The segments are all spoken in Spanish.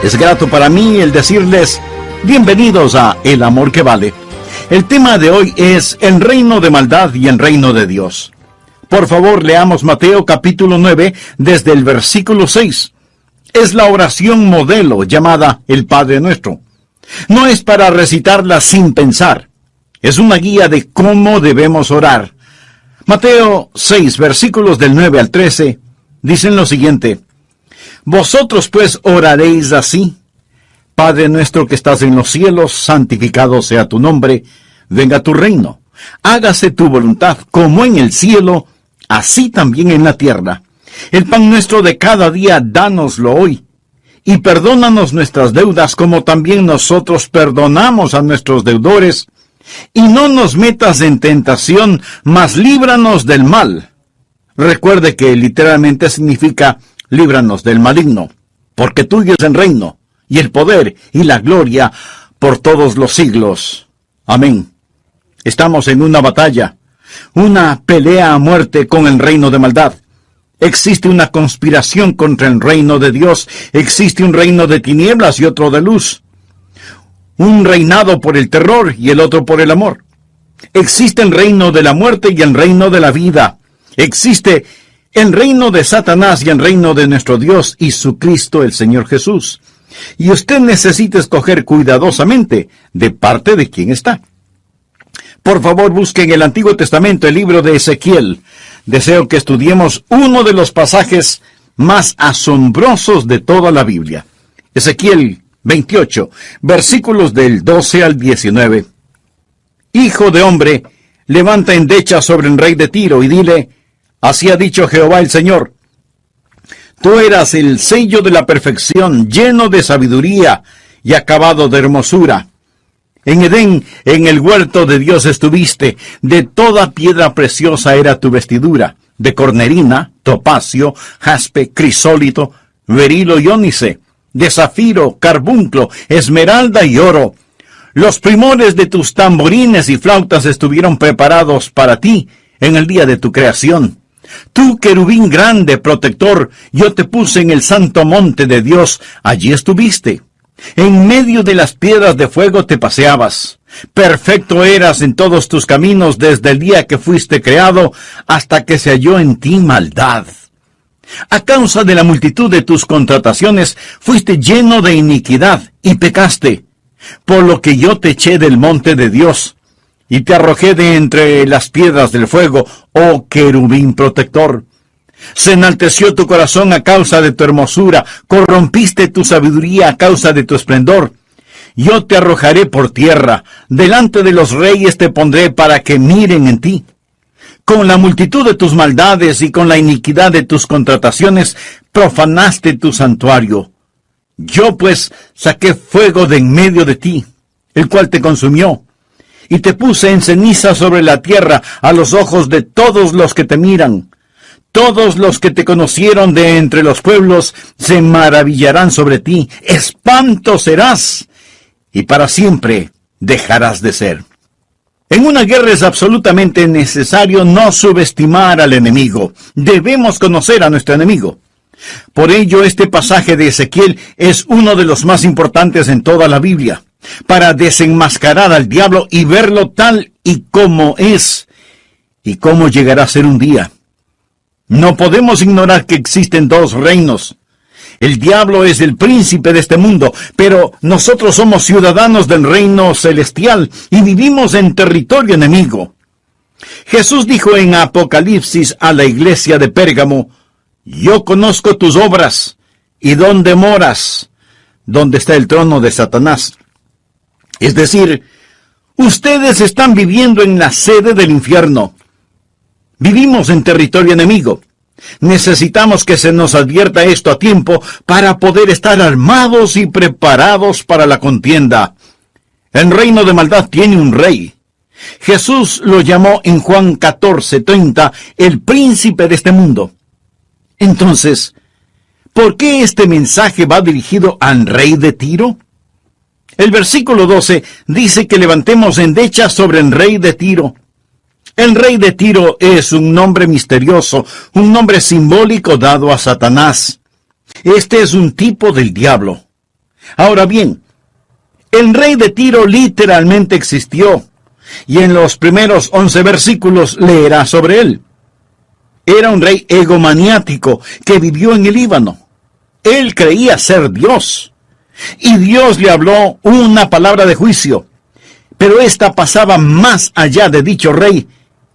Es grato para mí el decirles bienvenidos a El Amor que Vale. El tema de hoy es el reino de maldad y el reino de Dios. Por favor, leamos Mateo capítulo 9 desde el versículo 6. Es la oración modelo llamada el Padre Nuestro. No es para recitarla sin pensar. Es una guía de cómo debemos orar. Mateo 6, versículos del 9 al 13, dicen lo siguiente. Vosotros pues oraréis así. Padre nuestro que estás en los cielos, santificado sea tu nombre. Venga tu reino. Hágase tu voluntad como en el cielo, así también en la tierra. El pan nuestro de cada día, dánoslo hoy. Y perdónanos nuestras deudas como también nosotros perdonamos a nuestros deudores. Y no nos metas en tentación, mas líbranos del mal. Recuerde que literalmente significa líbranos del maligno, porque tuyo es el reino, y el poder, y la gloria, por todos los siglos. Amén. Estamos en una batalla, una pelea a muerte con el reino de maldad. Existe una conspiración contra el reino de Dios, existe un reino de tinieblas y otro de luz. Un reinado por el terror y el otro por el amor. Existe el reino de la muerte y el reino de la vida. Existe el reino de Satanás y el reino de nuestro Dios y su Cristo el Señor Jesús. Y usted necesita escoger cuidadosamente de parte de quién está. Por favor, busque en el Antiguo Testamento el libro de Ezequiel. Deseo que estudiemos uno de los pasajes más asombrosos de toda la Biblia. Ezequiel 28, versículos del 12 al 19. Hijo de hombre, levanta endecha sobre el rey de Tiro y dile, así ha dicho Jehová el Señor. Tú eras el sello de la perfección, lleno de sabiduría y acabado de hermosura. En Edén, en el huerto de Dios estuviste, de toda piedra preciosa era tu vestidura, de cornerina, topacio, jaspe, crisólito, berilo y ónice, de zafiro, carbunclo, esmeralda y oro. Los primores de tus tamborines y flautas estuvieron preparados para ti en el día de tu creación. Tú, querubín grande, protector, yo te puse en el santo monte de Dios, allí estuviste. En medio de las piedras de fuego te paseabas. Perfecto eras en todos tus caminos desde el día que fuiste creado hasta que se halló en ti maldad. A causa de la multitud de tus contrataciones fuiste lleno de iniquidad y pecaste, por lo que yo te eché del monte de Dios y te arrojé de entre las piedras del fuego, oh querubín protector. Se enalteció tu corazón a causa de tu hermosura, corrompiste tu sabiduría a causa de tu esplendor. Yo te arrojaré por tierra, delante de los reyes te pondré para que miren en ti. Con la multitud de tus maldades y con la iniquidad de tus contrataciones, profanaste tu santuario. Yo pues saqué fuego de en medio de ti, el cual te consumió, y te puse en ceniza sobre la tierra a los ojos de todos los que te miran. Todos los que te conocieron de entre los pueblos se maravillarán sobre ti. Espanto serás, y para siempre dejarás de ser. En una guerra es absolutamente necesario no subestimar al enemigo. Debemos conocer a nuestro enemigo. Por ello, este pasaje de Ezequiel es uno de los más importantes en toda la Biblia, para desenmascarar al diablo y verlo tal y como es, y cómo llegará a ser un día. No podemos ignorar que existen dos reinos. El diablo es el príncipe de este mundo, pero nosotros somos ciudadanos del reino celestial y vivimos en territorio enemigo. Jesús dijo en Apocalipsis a la iglesia de Pérgamo, yo conozco tus obras y dónde moras, donde está el trono de Satanás. Es decir, ustedes están viviendo en la sede del infierno. Vivimos en territorio enemigo. Necesitamos que se nos advierta esto a tiempo para poder estar armados y preparados para la contienda. El reino de maldad tiene un rey. Jesús lo llamó en Juan 14:30 el príncipe de este mundo. Entonces, ¿por qué este mensaje va dirigido al rey de Tiro? El versículo 12 dice que levantemos endecha sobre el rey de Tiro. El rey de Tiro es un nombre misterioso, un nombre simbólico dado a Satanás. Este es un tipo del diablo. Ahora bien, el rey de Tiro literalmente existió, y en los primeros 11 versículos leerá sobre él. Era un rey egomaniático que vivió en el Líbano. Él creía ser Dios, y Dios le habló una palabra de juicio, pero esta pasaba más allá de dicho rey,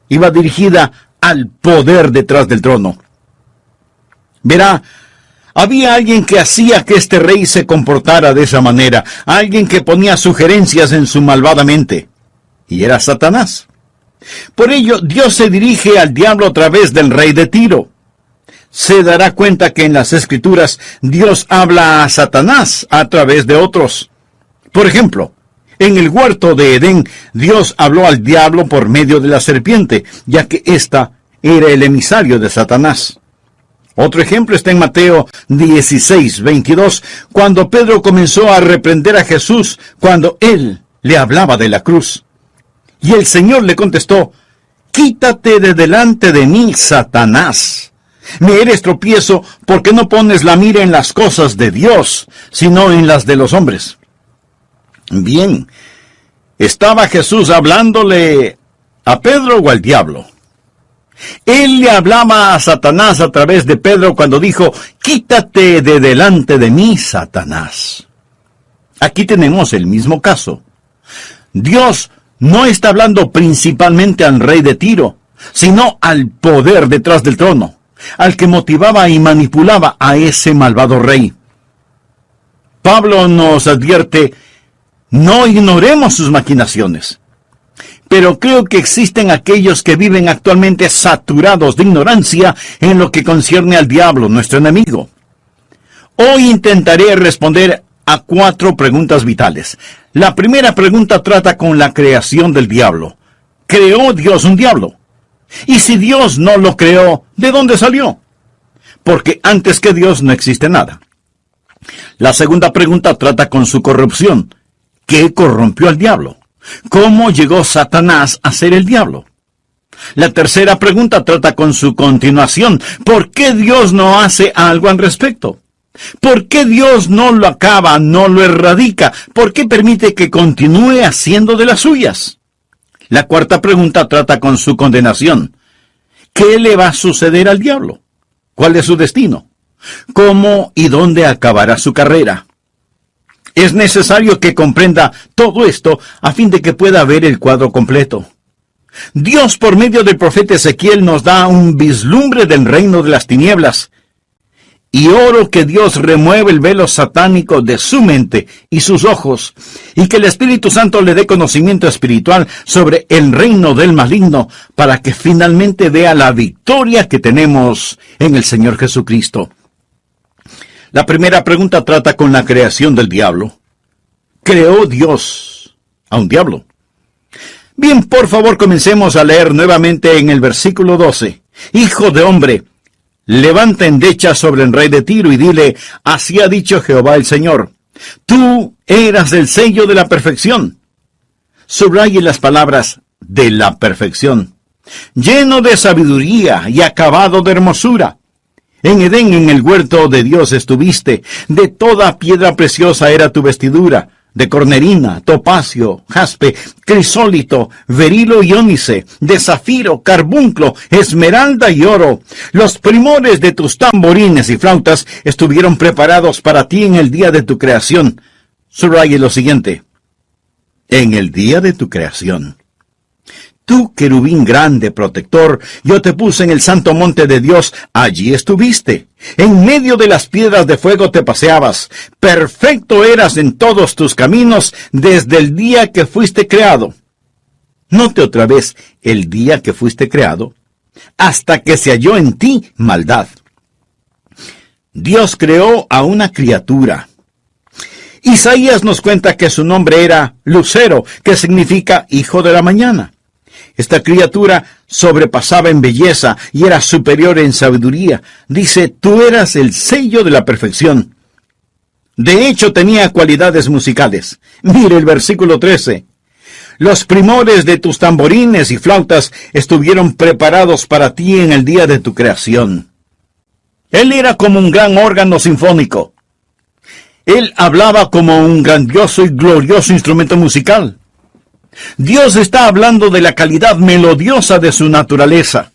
iba dirigida al poder detrás del trono. Verá, había alguien que hacía que este rey se comportara de esa manera, alguien que ponía sugerencias en su malvada mente, y era Satanás. Por ello, Dios se dirige al diablo a través del rey de Tiro. Se dará cuenta que en las Escrituras Dios habla a Satanás a través de otros. Por ejemplo, en el huerto de Edén, Dios habló al diablo por medio de la serpiente, ya que ésta era el emisario de Satanás. Otro ejemplo está en Mateo 16:22, cuando Pedro comenzó a reprender a Jesús cuando él le hablaba de la cruz. Y el Señor le contestó: «Quítate de delante de mí, Satanás. Me eres tropiezo porque no pones la mira en las cosas de Dios, sino en las de los hombres». Bien, ¿estaba Jesús hablándole a Pedro o al diablo? Él le hablaba a Satanás a través de Pedro cuando dijo: «Quítate de delante de mí, Satanás». Aquí tenemos el mismo caso. Dios no está hablando principalmente al rey de Tiro, sino al poder detrás del trono, al que motivaba y manipulaba a ese malvado rey. Pablo nos advierte: no ignoremos sus maquinaciones. Pero creo que existen aquellos que viven actualmente saturados de ignorancia en lo que concierne al diablo, nuestro enemigo. Hoy intentaré responder a 4 preguntas vitales. La primera pregunta trata con la creación del diablo. ¿Creó Dios un diablo? Y si Dios no lo creó, ¿de dónde salió? Porque antes que Dios no existe nada. La segunda pregunta trata con su corrupción. ¿Qué corrompió al diablo? ¿Cómo llegó Satanás a ser el diablo? La tercera pregunta trata con su continuación. ¿Por qué Dios no hace algo al respecto? ¿Por qué Dios no lo acaba, no lo erradica? ¿Por qué permite que continúe haciendo de las suyas? La cuarta pregunta trata con su condenación. ¿Qué le va a suceder al diablo? ¿Cuál es su destino? ¿Cómo y dónde acabará su carrera? Es necesario que comprenda todo esto a fin de que pueda ver el cuadro completo. Dios, por medio del profeta Ezequiel, nos da un vislumbre del reino de las tinieblas. Y oro que Dios remueva el velo satánico de su mente y sus ojos, y que el Espíritu Santo le dé conocimiento espiritual sobre el reino del maligno, para que finalmente vea la victoria que tenemos en el Señor Jesucristo. La primera pregunta trata con la creación del diablo. ¿Creó Dios a un diablo? Bien, por favor, comencemos a leer nuevamente en el versículo 12. Hijo de hombre, levanta endecha sobre el rey de Tiro y dile: así ha dicho Jehová el Señor. Tú eras el sello de la perfección. Subraye las palabras de la perfección. Lleno de sabiduría y acabado de hermosura. En Edén, en el huerto de Dios estuviste. De toda piedra preciosa era tu vestidura, de cornerina, topacio, jaspe, crisólito, berilo y ónice, de zafiro, carbunclo, esmeralda y oro. Los primores de tus tamborines y flautas estuvieron preparados para ti en el día de tu creación. Subraye lo siguiente: en el día de tu creación. Tú, querubín grande, protector, yo te puse en el santo monte de Dios, allí estuviste. En medio de las piedras de fuego te paseabas. Perfecto eras en todos tus caminos desde el día que fuiste creado. Note otra vez, el día que fuiste creado, hasta que se halló en ti maldad. Dios creó a una criatura. Isaías nos cuenta que su nombre era Lucero, que significa hijo de la mañana. Esta criatura sobrepasaba en belleza y era superior en sabiduría. Dice: tú eras el sello de la perfección. De hecho, tenía cualidades musicales. Mire el versículo 13. Los primores de tus tamborines y flautas estuvieron preparados para ti en el día de tu creación. Él era como un gran órgano sinfónico. Él hablaba como un grandioso y glorioso instrumento musical. Dios está hablando de la calidad melodiosa de su naturaleza.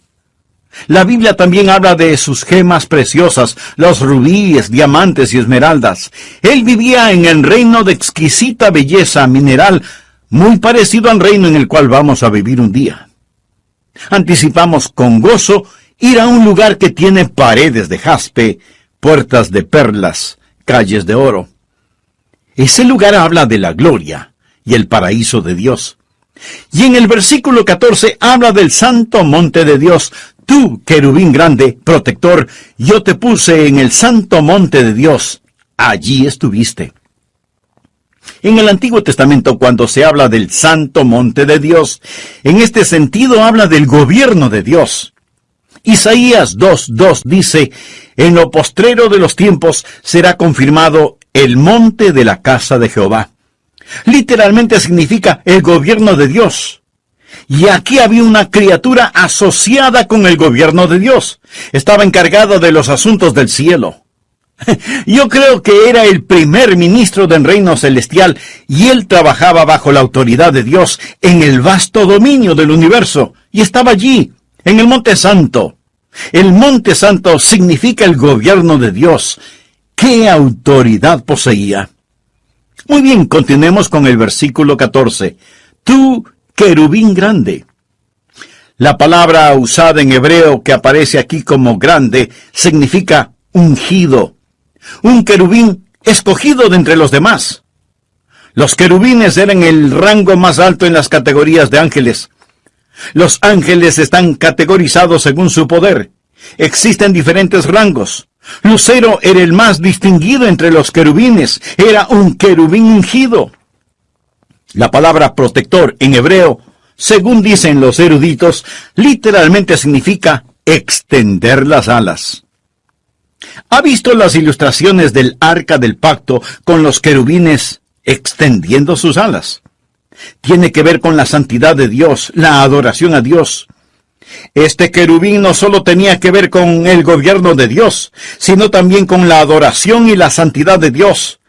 La Biblia también habla de sus gemas preciosas, los rubíes, diamantes y esmeraldas. Él vivía en el reino de exquisita belleza mineral, muy parecido al reino en el cual vamos a vivir un día. Anticipamos con gozo ir a un lugar que tiene paredes de jaspe, puertas de perlas, calles de oro. Ese lugar habla de la gloria y el paraíso de Dios. Y en el versículo 14 habla del santo monte de Dios. Tú, querubín grande, protector, yo te puse en el santo monte de Dios. Allí estuviste. En el Antiguo Testamento, cuando se habla del santo monte de Dios, en este sentido habla del gobierno de Dios. Isaías 2:2 dice, en lo postrero de los tiempos será confirmado el monte de la casa de Jehová. Literalmente significa el gobierno de Dios. Y aquí había una criatura asociada con el gobierno de Dios. Estaba encargado de los asuntos del cielo. Yo creo que era el primer ministro del reino celestial y él trabajaba bajo la autoridad de Dios en el vasto dominio del universo. Y estaba allí, en el Monte Santo. El Monte Santo significa el gobierno de Dios. ¿Qué autoridad poseía? Muy bien, continuemos con el versículo 14. Tú, querubín grande. La palabra usada en hebreo que aparece aquí como grande significa ungido. Un querubín escogido de entre los demás. Los querubines eran el rango más alto en las categorías de ángeles. Los ángeles están categorizados según su poder. Existen diferentes rangos. Lucero era el más distinguido entre los querubines. Era un querubín ungido. La palabra protector en hebreo, según dicen los eruditos, literalmente significa extender las alas. ¿Ha visto las ilustraciones del Arca del Pacto con los querubines extendiendo sus alas? Tiene que ver con la santidad de Dios, la adoración a Dios. Este querubín no solo tenía que ver con el gobierno de Dios, sino también con la adoración y la santidad de Dios.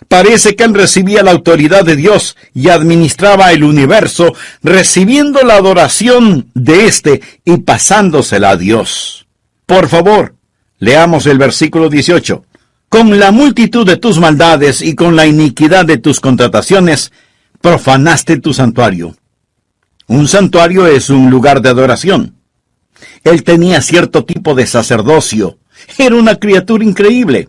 Parece que él recibía la autoridad de Dios y administraba el universo, recibiendo la adoración de éste y pasándosela a Dios. Por favor, leamos el versículo 18. Con la multitud de tus maldades y con la iniquidad de tus contrataciones, profanaste tu santuario. Un santuario es un lugar de adoración. Él tenía cierto tipo de sacerdocio. Era una criatura increíble.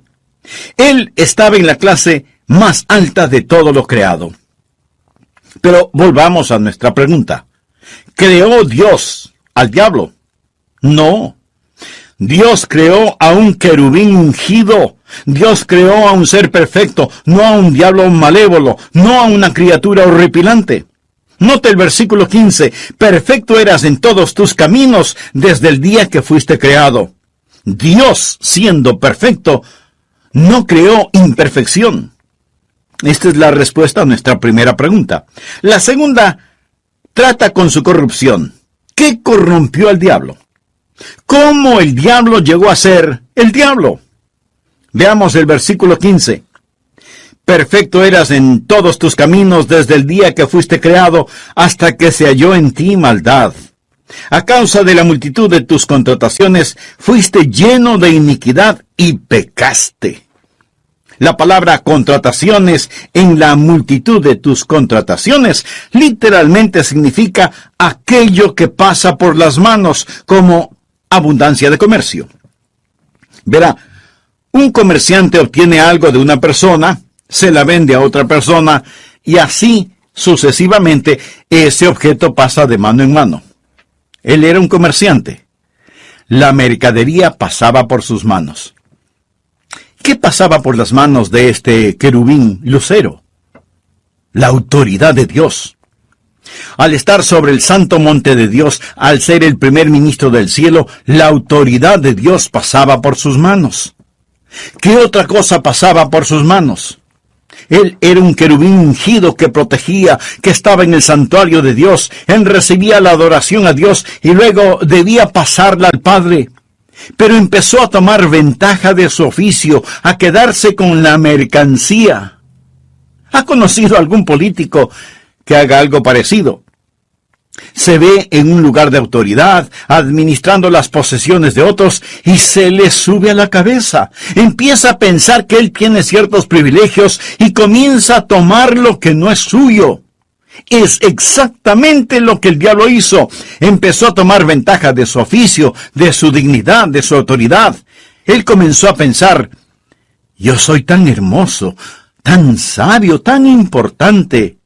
Él estaba en la clase más alta de todo lo creado. Pero volvamos a nuestra pregunta. ¿Creó Dios al diablo? No. Dios creó a un querubín ungido. Dios creó a un ser perfecto, no a un diablo malévolo, no a una criatura horripilante. Note el versículo 15. Perfecto eras en todos tus caminos desde el día que fuiste creado. Dios, siendo perfecto, no creó imperfección. Esta es la respuesta a nuestra primera pregunta. La segunda trata con su corrupción. ¿Qué corrompió al diablo? ¿Cómo el diablo llegó a ser el diablo? Veamos el versículo 15. Perfecto eras en todos tus caminos desde el día que fuiste creado hasta que se halló en ti maldad. A causa de la multitud de tus contrataciones, fuiste lleno de iniquidad y pecaste. La palabra contrataciones en la multitud de tus contrataciones literalmente significa aquello que pasa por las manos, como abundancia de comercio. Verá, un comerciante obtiene algo de una persona, se la vende a otra persona, y así sucesivamente ese objeto pasa de mano en mano. Él era un comerciante. La mercadería pasaba por sus manos. ¿Qué pasaba por las manos de este querubín lucero? La autoridad de Dios. Al estar sobre el santo monte de Dios, al ser el primer ministro del cielo, la autoridad de Dios pasaba por sus manos. ¿Qué otra cosa pasaba por sus manos? Él era un querubín ungido que protegía, que estaba en el santuario de Dios. Él recibía la adoración a Dios y luego debía pasarla al Padre. pero empezó a tomar ventaja de su oficio, a quedarse con la mercancía. ¿Ha conocido algún político que haga algo parecido? Se ve en un lugar de autoridad, administrando las posesiones de otros, y se le sube a la cabeza. Empieza a pensar que él tiene ciertos privilegios y comienza a tomar lo que no es suyo. Es exactamente lo que el diablo hizo. Empezó a tomar ventaja de su oficio, de su dignidad, de su autoridad. Él comenzó a pensar: yo soy tan hermoso, tan sabio, tan importante.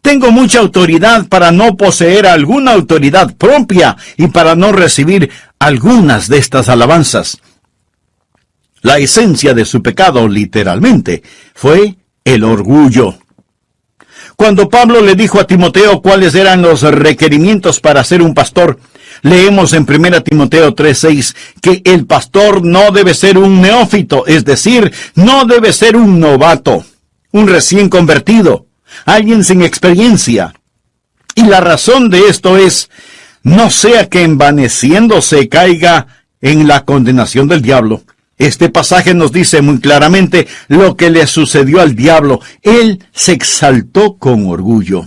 Tengo mucha autoridad para no poseer alguna autoridad propia y para no recibir algunas de estas alabanzas. La esencia de su pecado, literalmente, fue el orgullo. Cuando Pablo le dijo a Timoteo cuáles eran los requerimientos para ser un pastor, leemos en 1 Timoteo 3:6 que el pastor no debe ser un neófito, es decir, no debe ser un novato, un recién convertido, alguien sin experiencia. Y la razón de esto es: no sea que envaneciéndose caiga en la condenación del diablo. Este pasaje nos dice muy claramente lo que le sucedió al diablo. Él se exaltó con orgullo.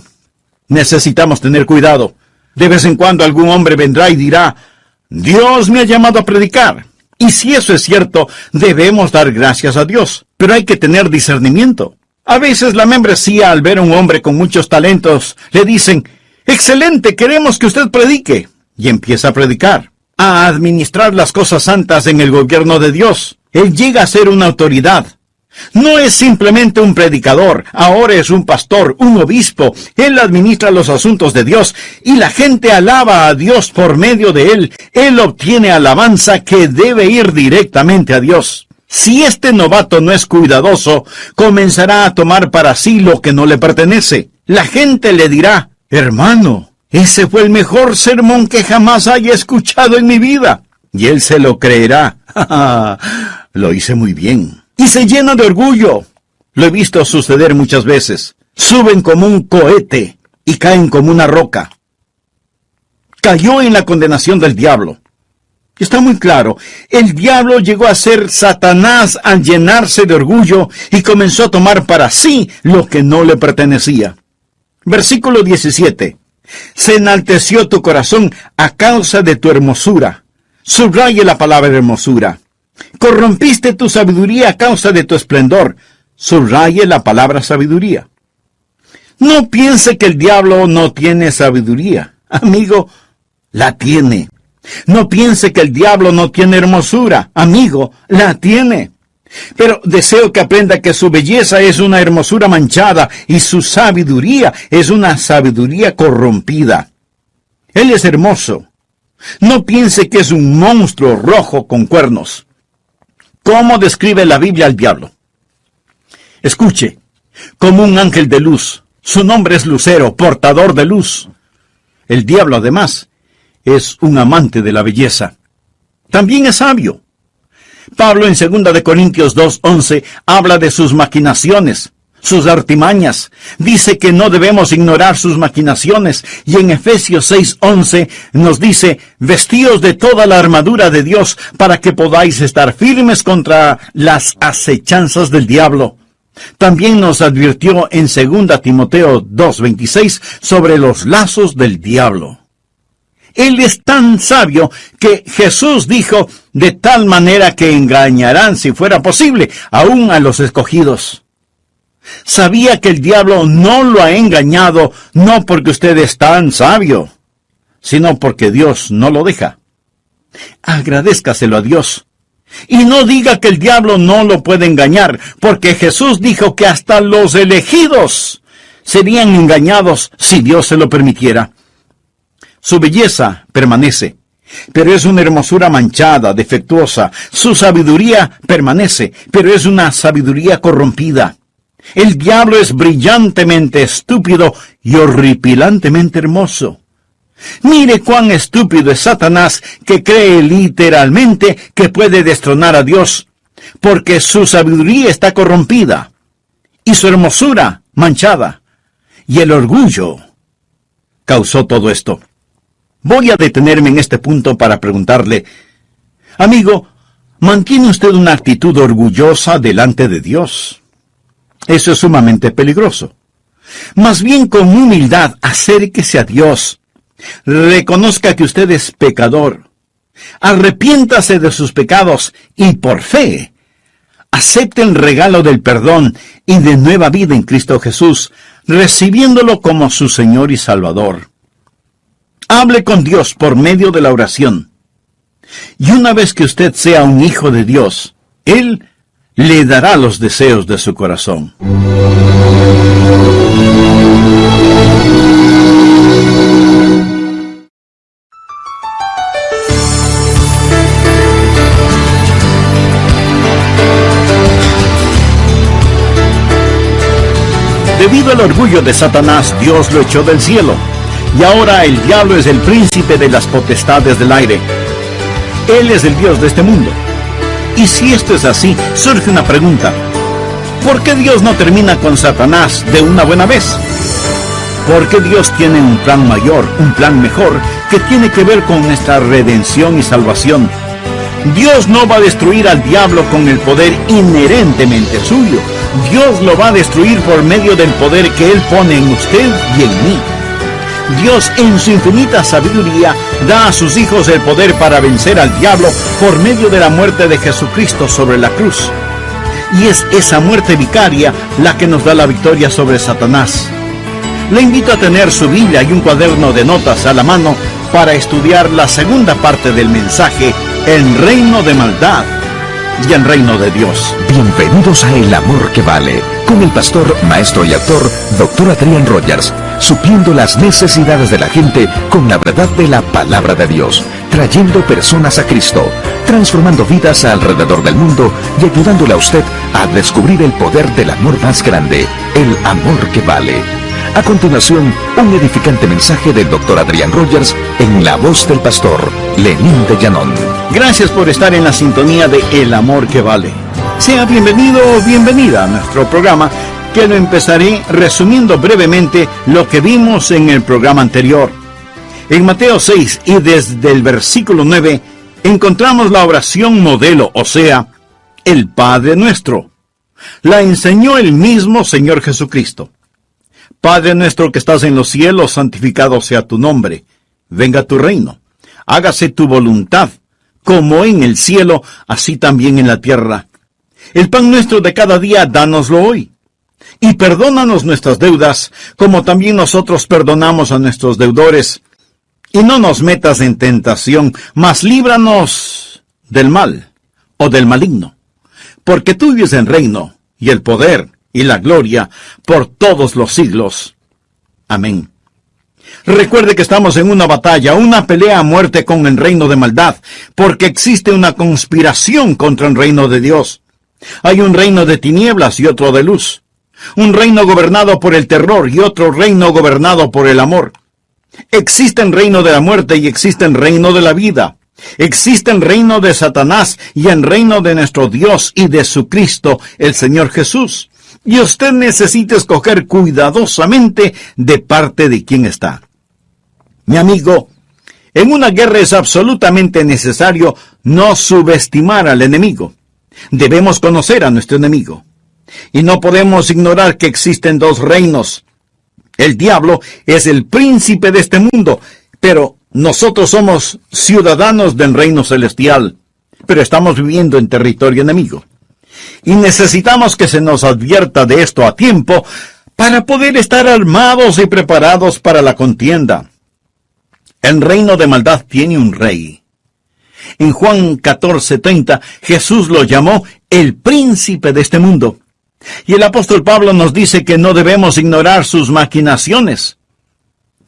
Necesitamos tener cuidado. De vez en cuando algún hombre vendrá y dirá: Dios me ha llamado a predicar. Y si eso es cierto, debemos dar gracias a Dios. Pero hay que tener discernimiento. A veces la membresía, al ver a un hombre con muchos talentos, le dicen: excelente, queremos que usted predique. Y empieza a predicar, a administrar las cosas santas en el gobierno de Dios. Él llega a ser una autoridad. No es simplemente un predicador, ahora es un pastor, un obispo. Él administra los asuntos de Dios y la gente alaba a Dios por medio de él. Él obtiene alabanza que debe ir directamente a Dios. Si este novato no es cuidadoso, comenzará a tomar para sí lo que no le pertenece. La gente le dirá: hermano, ese fue el mejor sermón que jamás haya escuchado en mi vida. Y él se lo creerá. Lo hice muy bien. Y se llena de orgullo. Lo he visto suceder muchas veces. Suben como un cohete y caen como una roca. Cayó en la condenación del diablo. Está muy claro, el diablo llegó a ser Satanás al llenarse de orgullo y comenzó a tomar para sí lo que no le pertenecía. Versículo 17. Se enalteció tu corazón a causa de tu hermosura. Subraye la palabra hermosura. Corrompiste tu sabiduría a causa de tu esplendor. Subraye la palabra sabiduría. No piense que el diablo no tiene sabiduría. Amigo, la tiene. No piense que el diablo no tiene hermosura. Amigo, la tiene. Pero deseo que aprenda que su belleza es una hermosura manchada y su sabiduría es una sabiduría corrompida. Él es hermoso. No piense que es un monstruo rojo con cuernos. ¿Cómo describe la Biblia al diablo? Escuche, como un ángel de luz. Su nombre es Lucero, portador de luz. El diablo, además, es un amante de la belleza. También es sabio. Pablo en 2 Corintios 2:11 habla de sus maquinaciones, sus artimañas. Dice que no debemos ignorar sus maquinaciones. Y en Efesios 6:11 nos dice: vestíos de toda la armadura de Dios para que podáis estar firmes contra las acechanzas del diablo. También nos advirtió en 2 Timoteo 2:26 sobre los lazos del diablo. Él es tan sabio que Jesús dijo: de tal manera que engañarán, si fuera posible, aún a los escogidos. Sabía que el diablo no lo ha engañado, no porque usted es tan sabio, sino porque Dios no lo deja. Agradézcaselo a Dios. Y no diga que el diablo no lo puede engañar, porque Jesús dijo que hasta los elegidos serían engañados si Dios se lo permitiera. Su belleza permanece, pero es una hermosura manchada, defectuosa. Su sabiduría permanece, pero es una sabiduría corrompida. El diablo es brillantemente estúpido y horripilantemente hermoso. Mire cuán estúpido es Satanás, que cree literalmente que puede destronar a Dios, porque su sabiduría está corrompida y su hermosura manchada, y el orgullo causó todo esto. Voy a detenerme en este punto para preguntarle: Amigo, ¿mantiene usted una actitud orgullosa delante de Dios? Eso es sumamente peligroso. Más bien con humildad, acérquese a Dios. Reconozca que usted es pecador. Arrepiéntase de sus pecados y por fe, acepte el regalo del perdón y de nueva vida en Cristo Jesús, recibiéndolo como su Señor y Salvador. Hable con Dios por medio de la oración. Y una vez que usted sea un hijo de Dios, Él le dará los deseos de su corazón. Debido al orgullo de Satanás, Dios lo echó del cielo, y ahora el diablo es el príncipe de las potestades del aire. Él es el Dios de este mundo. Y si esto es así, surge una pregunta. ¿Por qué Dios no termina con Satanás de una buena vez? Porque Dios tiene un plan mayor, un plan mejor, que tiene que ver con nuestra redención y salvación. Dios no va a destruir al diablo con el poder inherentemente suyo. Dios lo va a destruir por medio del poder que Él pone en usted y en mí. Dios, en su infinita sabiduría, da a sus hijos el poder para vencer al diablo por medio de la muerte de Jesucristo sobre la cruz. Y es esa muerte vicaria la que nos da la victoria sobre Satanás. Le invito a tener su Biblia y un cuaderno de notas a la mano para estudiar la segunda parte del mensaje, El reino de maldad y el reino de Dios. Bienvenidos a El Amor que Vale, con el pastor, maestro y autor, Dr. Adrián Rogers, supliendo las necesidades de la gente con la verdad de la palabra de Dios, trayendo personas a Cristo, transformando vidas alrededor del mundo y ayudándole a usted a descubrir el poder del amor más grande, el amor que vale. A continuación, un edificante mensaje del Dr. Adrián Rogers en la voz del pastor Lenín de Llanón. Gracias por estar en la sintonía de El Amor que Vale. Sea bienvenido o bienvenida a nuestro programa, que lo empezaré resumiendo brevemente lo que vimos en el programa anterior. En Mateo 6 y desde el versículo 9 encontramos la oración modelo, o sea, el Padre Nuestro. La enseñó el mismo Señor Jesucristo. Padre nuestro que estás en los cielos, santificado sea tu nombre. Venga tu reino. Hágase tu voluntad, como en el cielo, así también en la tierra. El pan nuestro de cada día, dánoslo hoy. Y perdónanos nuestras deudas, como también nosotros perdonamos a nuestros deudores. Y no nos metas en tentación, mas líbranos del mal, o del maligno. Porque tuyo es el reino, y el poder, y la gloria, por todos los siglos. Amén. Recuerde que estamos en una batalla, una pelea a muerte con el reino de maldad, porque existe una conspiración contra el reino de Dios. Hay un reino de tinieblas y otro de luz. Un reino gobernado por el terror y otro reino gobernado por el amor. Existe el reino de la muerte y existe el reino de la vida. Existe el reino de Satanás y el reino de nuestro Dios y de su Cristo, el Señor Jesús. Y usted necesita escoger cuidadosamente de parte de quién está. Mi amigo, en una guerra es absolutamente necesario no subestimar al enemigo. Debemos conocer a nuestro enemigo. Y no podemos ignorar que existen dos reinos. El diablo es el príncipe de este mundo, pero nosotros somos ciudadanos del reino celestial, pero estamos viviendo en territorio enemigo. Y necesitamos que se nos advierta de esto a tiempo para poder estar armados y preparados para la contienda. El reino de maldad tiene un rey. En Juan 14:30, Jesús lo llamó el príncipe de este mundo. Y el apóstol Pablo nos dice que no debemos ignorar sus maquinaciones.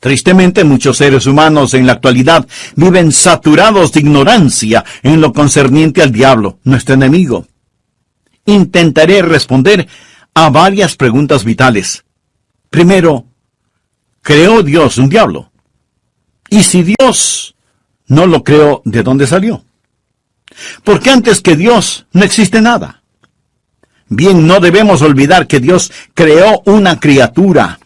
Tristemente, muchos seres humanos en la actualidad viven saturados de ignorancia en lo concerniente al diablo, nuestro enemigo. Intentaré responder a varias preguntas vitales. Primero, ¿creó Dios un diablo? Y si Dios no lo creó, ¿de dónde salió? Porque antes que Dios no existe nada. Bien, no debemos olvidar que Dios creó una criatura.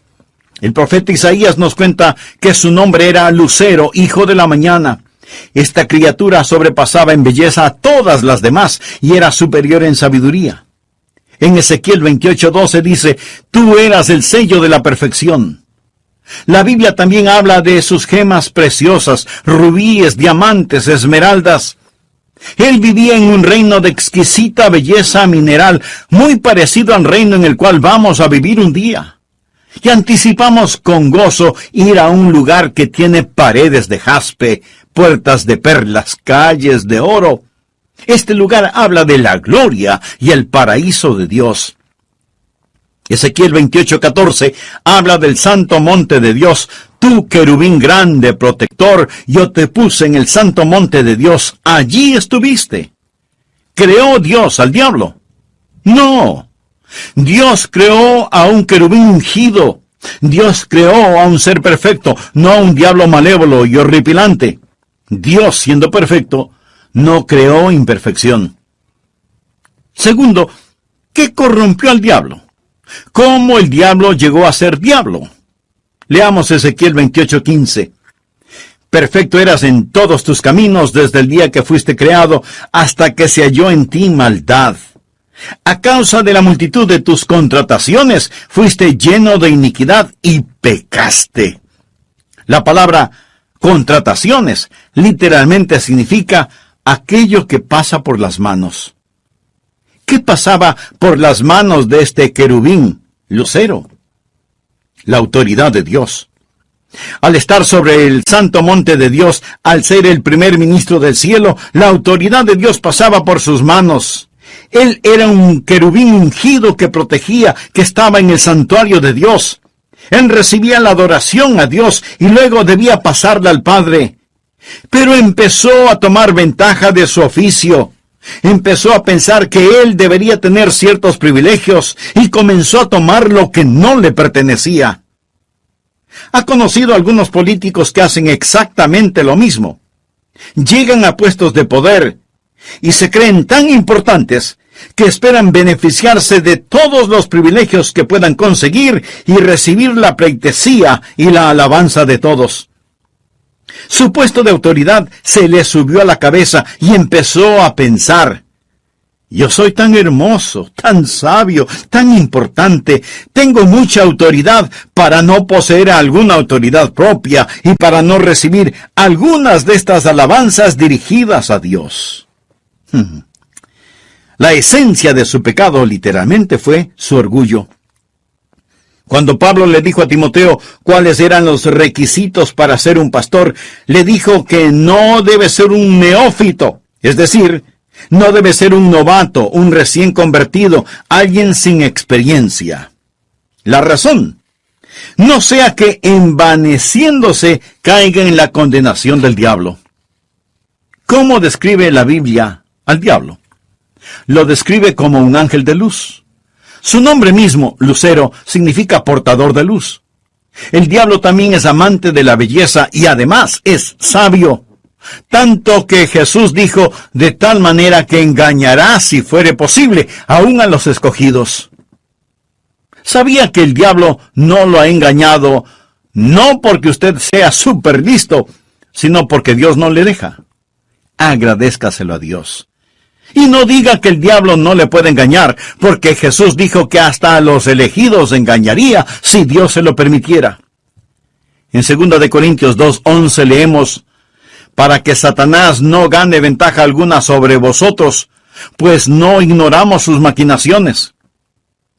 El profeta Isaías nos cuenta que su nombre era Lucero, hijo de la mañana. Esta criatura sobrepasaba en belleza a todas las demás y era superior en sabiduría. En Ezequiel 28:12 dice, tú eras el sello de la perfección. La Biblia también habla de sus gemas preciosas, rubíes, diamantes, esmeraldas. Él vivía en un reino de exquisita belleza mineral, muy parecido al reino en el cual vamos a vivir un día. Y anticipamos con gozo ir a un lugar que tiene paredes de jaspe, puertas de perlas, calles de oro. Este lugar habla de la gloria y el paraíso de Dios. Ezequiel 28:14 habla del santo monte de Dios. Tú, querubín grande, protector, yo te puse en el santo monte de Dios. Allí estuviste. ¿Creó Dios al diablo? No. Dios creó a un querubín ungido. Dios creó a un ser perfecto, no a un diablo malévolo y horripilante. Dios, siendo perfecto, no creó imperfección. Segundo, ¿qué corrompió al diablo? ¿Cómo el diablo llegó a ser diablo? Leamos Ezequiel 28:15. Perfecto eras en todos tus caminos desde el día que fuiste creado hasta que se halló en ti maldad. A causa de la multitud de tus contrataciones fuiste lleno de iniquidad y pecaste. La palabra contrataciones literalmente significa aquello que pasa por las manos. ¿Qué pasaba por las manos de este querubín, Lucero? La autoridad de Dios. Al estar sobre el santo monte de Dios, al ser el primer ministro del cielo, la autoridad de Dios pasaba por sus manos. Él era un querubín ungido que protegía, que estaba en el santuario de Dios. Él recibía la adoración a Dios y luego debía pasarla al Padre. Pero empezó a tomar ventaja de su oficio. Empezó a pensar que él debería tener ciertos privilegios y comenzó a tomar lo que no le pertenecía. Ha conocido algunos políticos que hacen exactamente lo mismo. Llegan a puestos de poder y se creen tan importantes que esperan beneficiarse de todos los privilegios que puedan conseguir y recibir la pleitesía y la alabanza de todos. Su puesto de autoridad se le subió a la cabeza y empezó a pensar, yo soy tan hermoso, tan sabio, tan importante, tengo mucha autoridad para no poseer alguna autoridad propia y para no recibir algunas de estas alabanzas dirigidas a Dios. La esencia de su pecado literalmente fue su orgullo. Cuando Pablo le dijo a Timoteo cuáles eran los requisitos para ser un pastor, le dijo que no debe ser un neófito, es decir, no debe ser un novato, un recién convertido, alguien sin experiencia. La razón, no sea que envaneciéndose caiga en la condenación del diablo. ¿Cómo describe la Biblia al diablo? Lo describe como un ángel de luz. Su nombre mismo, Lucero, significa portador de luz. El diablo también es amante de la belleza y además es sabio. Tanto que Jesús dijo, de tal manera que engañará, si fuere posible, aún a los escogidos. ¿Sabía que el diablo no lo ha engañado, no porque usted sea súper listo, sino porque Dios no le deja? Agradézcaselo a Dios. Y no diga que el diablo no le puede engañar, porque Jesús dijo que hasta a los elegidos engañaría si Dios se lo permitiera. En 2 Corintios 2:11 leemos, para que Satanás no gane ventaja alguna sobre vosotros, pues no ignoramos sus maquinaciones.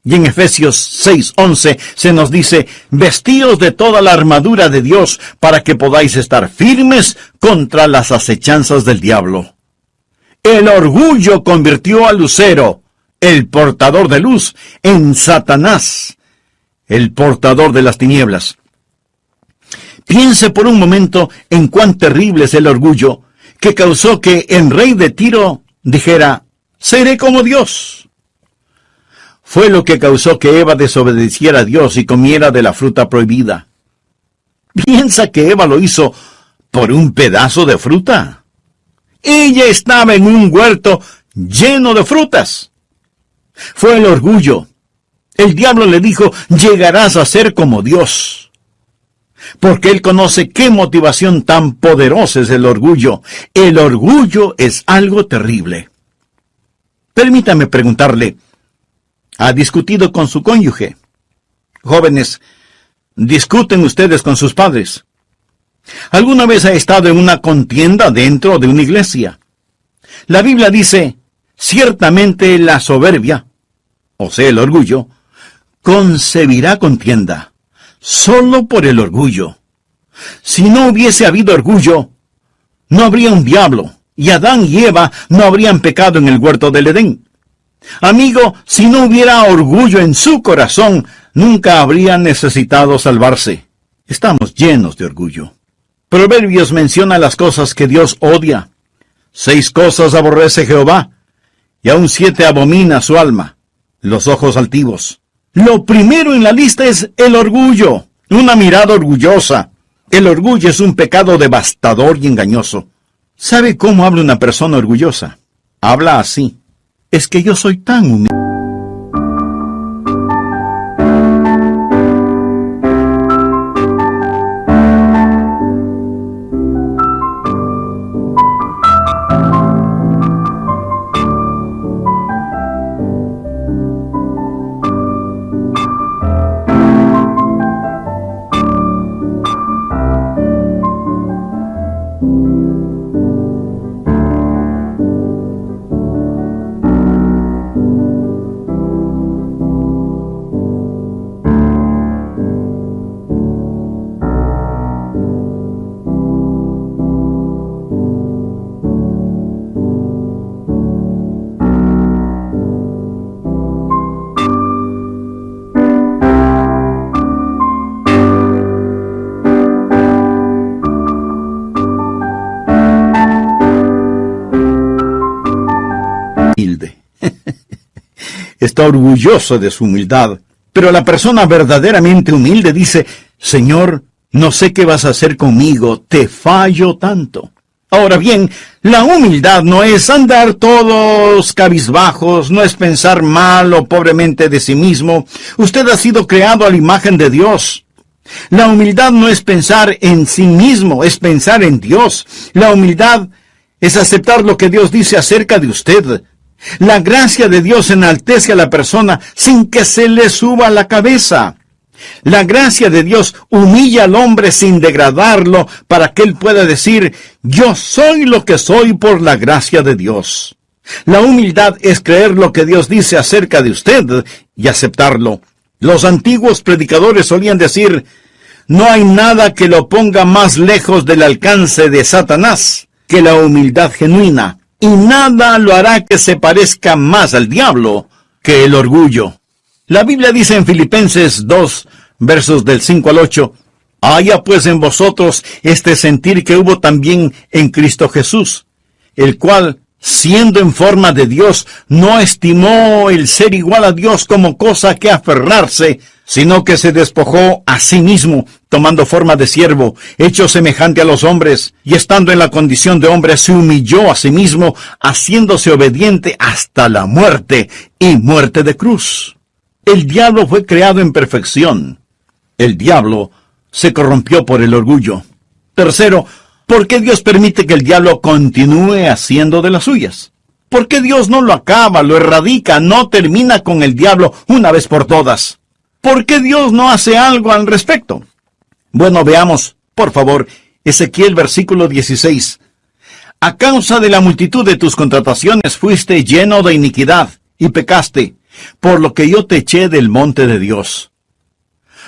Y en Efesios 6:11 se nos dice, vestíos de toda la armadura de Dios para que podáis estar firmes contra las acechanzas del diablo. El orgullo convirtió a Lucero, el portador de luz, en Satanás, el portador de las tinieblas. Piense por un momento en cuán terrible es el orgullo que causó que el rey de Tiro dijera, seré como Dios. Fue lo que causó que Eva desobedeciera a Dios y comiera de la fruta prohibida. ¿Piensa que Eva lo hizo por un pedazo de fruta? Ella estaba en un huerto lleno de frutas. Fue el orgullo. El diablo le dijo, llegarás a ser como Dios. porque Él conoce qué motivación tan poderosa es el orgullo. El orgullo es algo terrible. Permítame preguntarle, ¿ha discutido con su cónyuge? Jóvenes, ¿discuten ustedes con sus padres? ¿Alguna vez ha estado en una contienda dentro de una iglesia? La Biblia dice, ciertamente la soberbia, o sea, el orgullo, concebirá contienda, solo por el orgullo. Si no hubiese habido orgullo, no habría un diablo, y Adán y Eva no habrían pecado en el huerto del Edén. Amigo, si no hubiera orgullo en su corazón, nunca habría necesitado salvarse. Estamos llenos de orgullo. Proverbios menciona las cosas que Dios odia. 6 cosas aborrece Jehová, y aún 7 abomina su alma: los ojos altivos. Lo primero en la lista es el orgullo, una mirada orgullosa. El orgullo es un pecado devastador y engañoso. ¿Sabe cómo habla una persona orgullosa? Habla así: es que yo soy tan humilde. Está orgulloso de su humildad, pero la persona verdaderamente humilde dice: Señor, no sé qué vas a hacer conmigo, te fallo tanto. Ahora bien, la humildad no es andar todos cabizbajos, no es pensar mal o pobremente de sí mismo. Usted ha sido creado a la imagen de Dios. La humildad no es pensar en sí mismo, es pensar en Dios. La humildad es aceptar lo que Dios dice acerca de usted. La gracia de Dios enaltece a la persona sin que se le suba la cabeza. La gracia de Dios humilla al hombre sin degradarlo, para que él pueda decir: yo soy lo que soy por la gracia de Dios. La humildad es creer lo que Dios dice acerca de usted y aceptarlo. Los antiguos predicadores solían decir: no hay nada que lo ponga más lejos del alcance de Satanás que la humildad genuina, y nada lo hará que se parezca más al diablo que el orgullo. La Biblia dice en Filipenses 2, versos del 5 al 8, haya pues en vosotros este sentir que hubo también en Cristo Jesús, el cual, siendo en forma de Dios, no estimó el ser igual a Dios como cosa que aferrarse, sino que se despojó a sí mismo, tomando forma de siervo, hecho semejante a los hombres, y estando en la condición de hombre, se humilló a sí mismo, haciéndose obediente hasta la muerte, y muerte de cruz. El diablo fue creado en perfección. El diablo se corrompió por el orgullo. Tercero, ¿por qué Dios permite que el diablo continúe haciendo de las suyas? ¿Por qué Dios no lo acaba, lo erradica, no termina con el diablo una vez por todas? ¿Por qué Dios no hace algo al respecto? Bueno, veamos, por favor, Ezequiel versículo 16. A causa de la multitud de tus contrataciones fuiste lleno de iniquidad y pecaste, por lo que yo te eché del monte de Dios.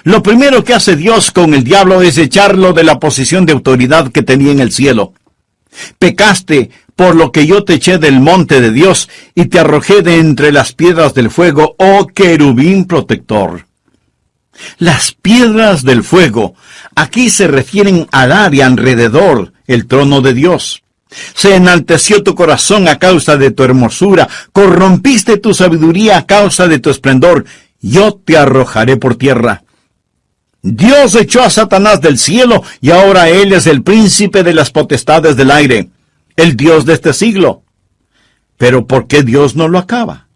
Lo primero que hace Dios con el diablo es echarlo de la posición de autoridad que tenía en el cielo. Pecaste, por lo que yo te eché del monte de Dios y te arrojé de entre las piedras del fuego, oh querubín protector. Las piedras del fuego aquí se refieren al área alrededor el trono de Dios. Se enalteció tu corazón a causa de tu hermosura, corrompiste tu sabiduría a causa de tu esplendor, yo te arrojaré por tierra. Dios echó a Satanás del cielo y ahora él es el príncipe de las potestades del aire, el Dios de este siglo. Pero ¿por qué Dios no lo acaba?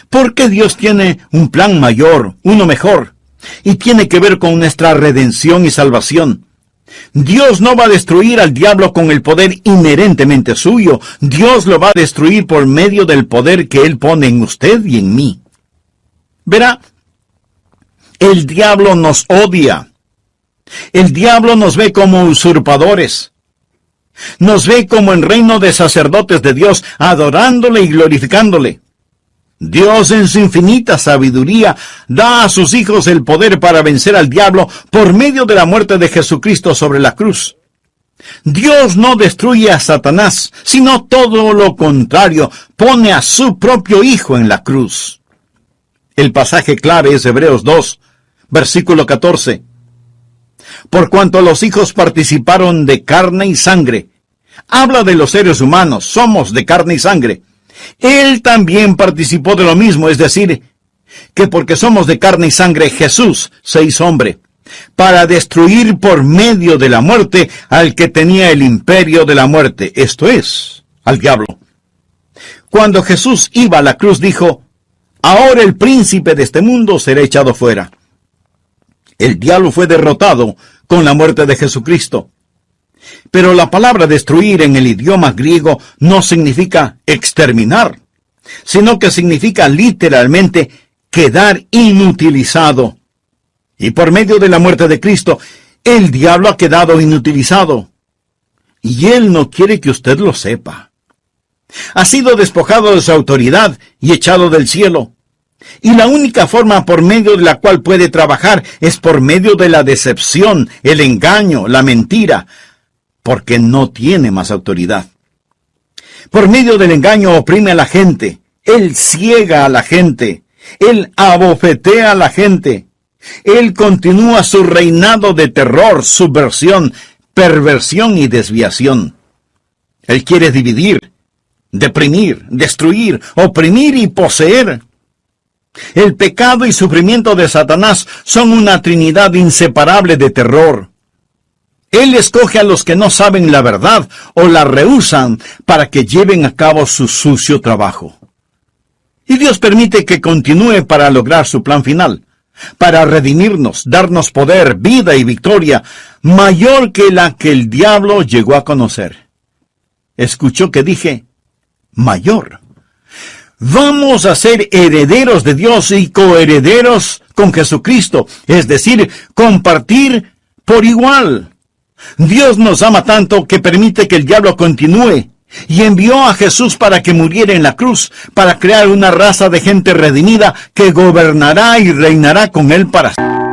¿Por qué Dios tiene un plan mayor, uno mejor? y tiene que ver con nuestra redención y salvación. Dios no va a destruir al diablo con el poder inherentemente suyo. Dios lo va a destruir por medio del poder que Él pone en usted y en mí. Verá, el diablo nos odia. El diablo nos ve como usurpadores. Nos ve como en reino de sacerdotes de Dios, adorándole y glorificándole. Dios en su infinita sabiduría da a sus hijos el poder para vencer al diablo por medio de la muerte de Jesucristo sobre la cruz. Dios no destruye a Satanás, sino todo lo contrario, pone a su propio Hijo en la cruz. El pasaje clave es Hebreos 2, versículo 14. Por cuanto los hijos participaron de carne y sangre, habla de los seres humanos, somos de carne y sangre. Él también participó de lo mismo, es decir, que porque somos de carne y sangre, Jesús se hizo hombre, para destruir por medio de la muerte al que tenía el imperio de la muerte, esto es, al diablo. Cuando Jesús iba a la cruz dijo, ahora el príncipe de este mundo será echado fuera. El diablo fue derrotado con la muerte de Jesucristo. Pero la palabra destruir en el idioma griego no significa exterminar, sino que significa literalmente quedar inutilizado. Y por medio de la muerte de Cristo, el diablo ha quedado inutilizado. Y Él no quiere que usted lo sepa. Ha sido despojado de su autoridad y echado del cielo. Y la única forma por medio de la cual puede trabajar es por medio de la decepción, el engaño, la mentira, porque no tiene más autoridad. Por medio del engaño oprime a la gente, Él ciega a la gente, Él abofetea a la gente, Él continúa su reinado de terror, subversión, perversión y desviación. Él quiere dividir, deprimir, destruir, oprimir y poseer. El pecado y sufrimiento de Satanás son una trinidad inseparable de terror. Él escoge a los que no saben la verdad o la rehúsan para que lleven a cabo su sucio trabajo. Y Dios permite que continúe para lograr su plan final, para redimirnos, darnos poder, vida y victoria mayor que la que el diablo llegó a conocer. ¿Escuchó que dije mayor? Vamos a ser herederos de Dios y coherederos con Jesucristo, es decir, compartir por igual. Dios nos ama tanto que permite que el diablo continúe y envió a Jesús para que muriera en la cruz, para crear una raza de gente redimida que gobernará y reinará con Él para siempre.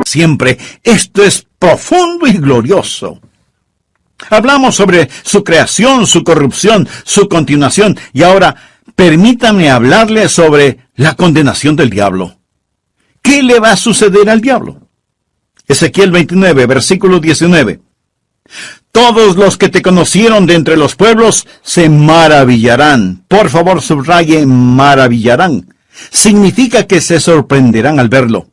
Siempre. Esto es profundo y glorioso. Hablamos sobre su creación, su corrupción, su continuación, y ahora permítame hablarle sobre la condenación del diablo. ¿Qué le va a suceder al diablo? Ezequiel 29, versículo 19. Todos los que te conocieron de entre los pueblos se maravillarán. Por favor, subraye maravillarán. Significa que se sorprenderán al verlo.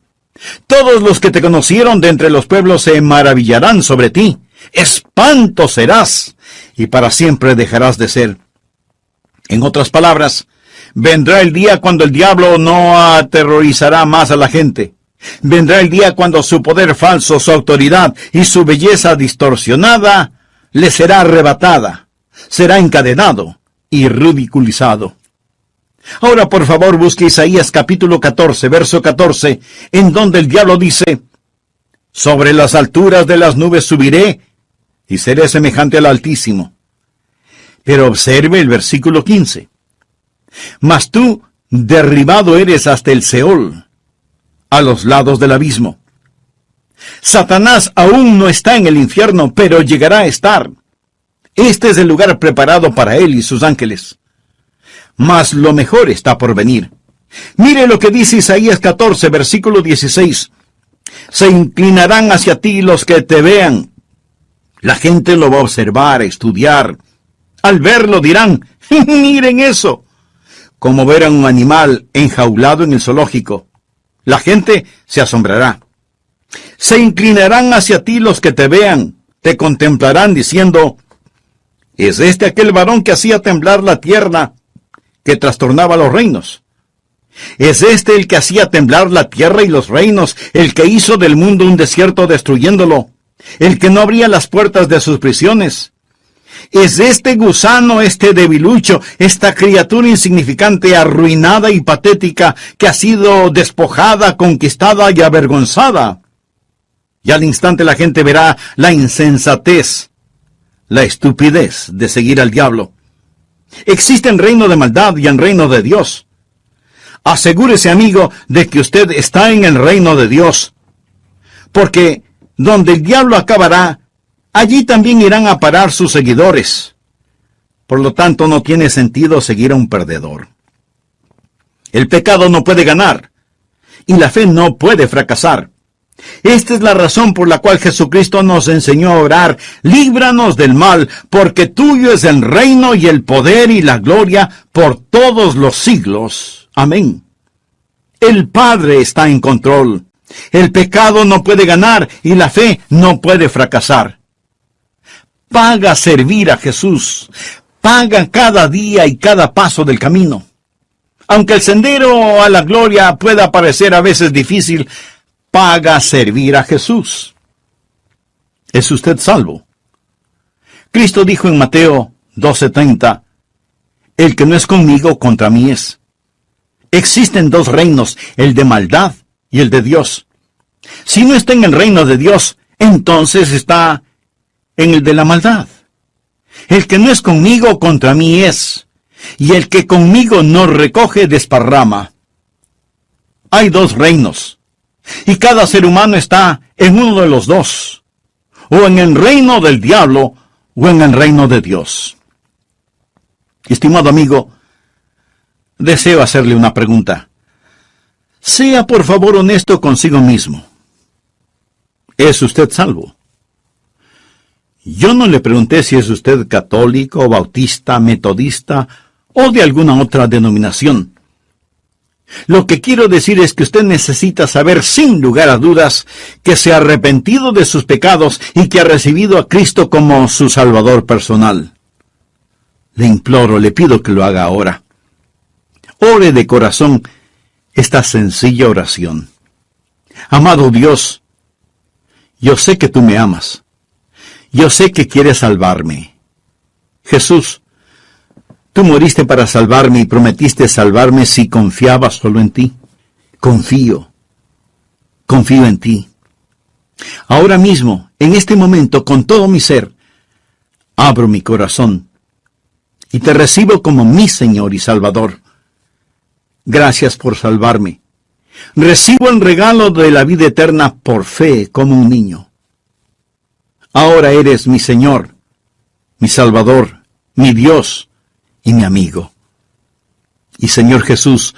Todos los que te conocieron de entre los pueblos se maravillarán sobre ti. Espanto serás, y para siempre dejarás de ser. En otras palabras, vendrá el día cuando el diablo no aterrorizará más a la gente. Vendrá el día cuando su poder falso, su autoridad y su belleza distorsionada le será arrebatada. Será encadenado y ridiculizado. Ahora, por favor, busque Isaías capítulo 14, verso 14, en donde el diablo dice: Sobre las alturas de las nubes subiré y seré semejante al Altísimo. Pero observe el versículo 15. Mas tú derribado eres hasta el Seol, a los lados del abismo. Satanás aún no está en el infierno, pero llegará a estar. Este es el lugar preparado para él y sus ángeles. Mas lo mejor está por venir. Mire lo que dice Isaías 14, versículo 16. Se inclinarán hacia ti los que te vean. La gente lo va a observar, a estudiar. Al verlo dirán, miren eso. Como ver a un animal enjaulado en el zoológico. La gente se asombrará. Se inclinarán hacia ti los que te vean, te contemplarán diciendo, ¿es este aquel varón que hacía temblar la tierra, que trastornaba los reinos? ¿Es este el que hacía temblar la tierra y los reinos, el que hizo del mundo un desierto destruyéndolo, el que no abría las puertas de sus prisiones? ¿Es este gusano, este debilucho, esta criatura insignificante, arruinada y patética, que ha sido despojada, conquistada y avergonzada? Y al instante la gente verá la insensatez, la estupidez de seguir al diablo. Existe en reino de maldad y en reino de Dios. Asegúrese, amigo, de que usted está en el reino de Dios. Porque donde el diablo acabará, allí también irán a parar sus seguidores. Por lo tanto, no tiene sentido seguir a un perdedor. El pecado no puede ganar, y la fe no puede fracasar. Esta es la razón por la cual Jesucristo nos enseñó a orar, líbranos del mal, porque tuyo es el reino y el poder y la gloria por todos los siglos. Amén. El Padre está en control. El pecado no puede ganar y la fe no puede fracasar. Paga servir a Jesús. Paga cada día y cada paso del camino. Aunque el sendero a la gloria pueda parecer a veces difícil, paga servir a Jesús. ¿Es usted salvo? Cristo dijo en Mateo 12:30, el que no es conmigo, contra mí es. Existen dos reinos, el de maldad y el de Dios. Si no está en el reino de Dios, entonces está en el de la maldad. El que no es conmigo, contra mí es. Y el que conmigo no recoge, desparrama. Hay dos reinos. Y cada ser humano está en uno de los dos, o en el reino del diablo, o en el reino de Dios. Estimado amigo, deseo hacerle una pregunta. Sea por favor honesto consigo mismo. ¿Es usted salvo? Yo no le pregunté si es usted católico, bautista, metodista, o de alguna otra denominación. Lo que quiero decir es que usted necesita saber sin lugar a dudas que se ha arrepentido de sus pecados y que ha recibido a Cristo como su Salvador personal. Le imploro, le pido que lo haga ahora. Ore de corazón esta sencilla oración. Amado Dios, yo sé que tú me amas. Yo sé que quieres salvarme. Jesús, tú moriste para salvarme y prometiste salvarme si confiaba solo en ti. Confío en ti. Ahora mismo, en este momento, con todo mi ser, abro mi corazón y te recibo como mi Señor y Salvador. Gracias por salvarme. Recibo el regalo de la vida eterna por fe como un niño. Ahora eres mi Señor, mi Salvador, mi Dios y mi amigo. Y Señor Jesús,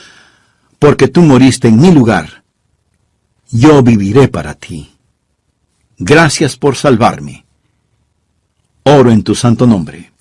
porque tú moriste en mi lugar, yo viviré para ti. Gracias por salvarme. Oro en tu santo nombre.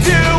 do